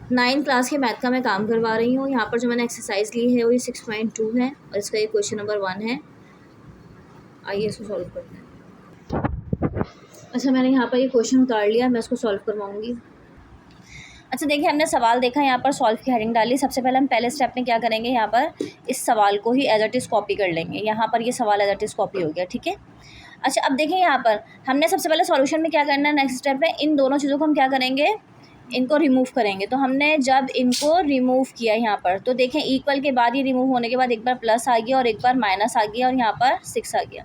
9 class के math का मैं काम करवा रही हूँ। यहाँ पर जो मैंने एक्सरसाइज ली है वो ये 6.2 है और इसका ये क्वेश्चन नंबर 1 है। आइए इसको सॉल्व करते हैं। अच्छा, मैंने यहाँ पर ये क्वेश्चन उतार लिया, मैं इसको सॉल्व करवाऊँगी। अच्छा देखिए, हमने सवाल देखा, यहाँ पर सॉल्व की हेडिंग डाली। सबसे पहले हम पहले स्टेप में क्या करेंगे, यहाँ पर इस सवाल को ही एज इट इज़ कॉपी कर लेंगे। यहाँ पर ये सवाल एज इट इज़ कॉपी हो गया, ठीक है। अच्छा, अब देखिए यहाँ पर हमने सबसे पहले सॉल्यूशन में क्या करना है, नेक्स्ट स्टेप में इन दोनों चीज़ों को हम क्या करेंगे, इनको रिमूव करेंगे। तो हमने जब इनको रिमूव किया यहाँ पर, तो देखें इक्वल के बाद ये रिमूव होने के बाद एक बार प्लस आ गया और एक बार माइनस आ गया और यहाँ पर 6 आ गया।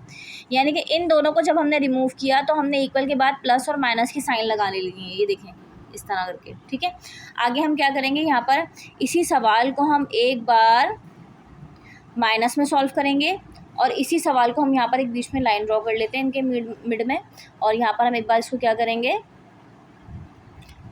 यानी कि इन दोनों को जब हमने रिमूव किया तो हमने इक्वल के बाद प्लस और माइनस की साइन लगाने लगी है, ये देखें इस तरह करके, ठीक है। आगे हम क्या करेंगे, यहाँ पर इसी सवाल को हम एक बार माइनस में सॉल्व करेंगे और इसी सवाल को हम यहाँ पर एक बीच में लाइन ड्रॉ कर लेते हैं इनके मिड में, और यहाँ पर हम एक बार इसको क्या करेंगे,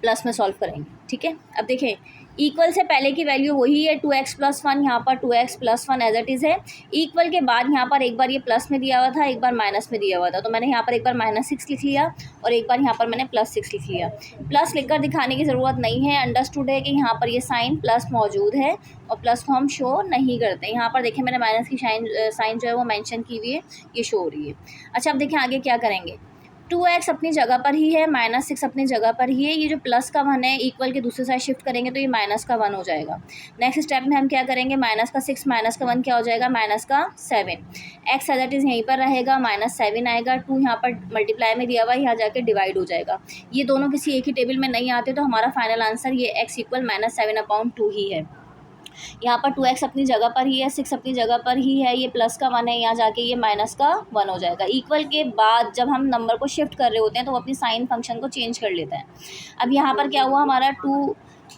प्लस में सॉल्व करेंगे, ठीक है। अब देखें इक्वल से पहले की वैल्यू वही है 2x + 1, यहाँ पर 2x + 1 एज इट इज़ है। इक्वल के बाद यहाँ पर एक बार ये प्लस में दिया हुआ था, एक बार माइनस में दिया हुआ था, तो मैंने यहाँ पर एक बार -6 लिख लिया और एक बार यहाँ पर मैंने +6 लिख लिया। प्लस लिखकर दिखाने की ज़रूरत नहीं है, अंडरस्टूड है कि यहाँ पर ये साइन प्लस मौजूद है और प्लस को हम शो नहीं करते। यहाँ पर देखें मैंने माइनस की साइन जो है वो मेंशन की हुई है, ये शो हो रही है। अच्छा, अब देखें आगे क्या करेंगे, 2x अपनी जगह पर ही है, -6 अपनी जगह पर ही है। ये जो प्लस का 1 है इक्वल के दूसरे साइड शिफ्ट करेंगे तो ये माइनस का 1 हो जाएगा। नेक्स्ट स्टेप में हम क्या करेंगे, -6 माइनस का 1 क्या हो जाएगा, -7। x एज इट इज़ यहीं पर रहेगा, -7 आएगा। 2 यहाँ पर मल्टीप्लाई में दिया हुआ है, यहाँ जाके डिवाइड हो जाएगा। ये दोनों किसी एक ही टेबल में नहीं आते, तो हमारा फाइनल आंसर ये x = -7/2 ही है। यहाँ पर 2x अपनी जगह पर ही है, 6 अपनी जगह पर ही है, ये प्लस का 1 है, यहाँ जाके ये माइनस का 1 हो जाएगा। इक्वल के बाद जब हम नंबर को शिफ्ट कर रहे होते हैं तो वो अपनी साइन फंक्शन को चेंज कर लेता है। अब यहाँ पर क्या हुआ, हमारा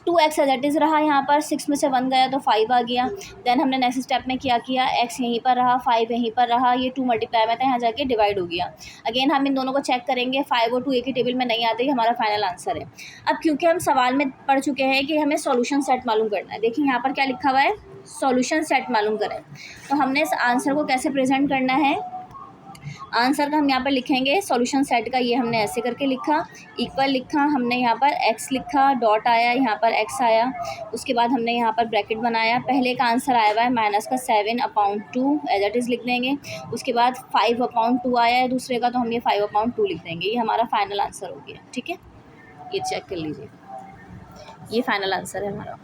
2x एज इट इज़ रहा, यहाँ पर 6 में से 1 गया तो 5 आ गया। देन हमने नेक्स्ट स्टेप में क्या किया, x यहीं पर रहा, 5 यहीं पर रहा, ये 2 मल्टीप्लाई में था, यहाँ जाके डिवाइड हो गया। अगेन हम इन दोनों को चेक करेंगे, 5 और 2 एक ही टेबल में नहीं आते, ये हमारा फाइनल आंसर है। अब क्योंकि हम सवाल में पढ़ चुके हैं कि हमें सॉल्यूशन सेट मालूम करना है, देखिए यहाँ पर क्या लिखा हुआ है, सॉल्यूशन सेट मालूम करें। तो हमने इस आंसर को कैसे प्रेजेंट करना है, आंसर का हम यहाँ पर लिखेंगे सॉल्यूशन सेट का, ये हमने ऐसे करके लिखा, इक्वल लिखा, हमने यहाँ पर x लिखा, डॉट आया, यहाँ पर x आया, उसके बाद हमने यहाँ पर ब्रैकेट बनाया। पहले का आंसर आया हुआ है -7/2 एज इट इज़ लिख देंगे। उसके बाद 5/2 आया है दूसरे का, तो हम ये 5/2 लिख देंगे। ये हमारा फाइनल आंसर हो गया, ठीक है। ये चेक कर लीजिए, ये फाइनल आंसर है हमारा।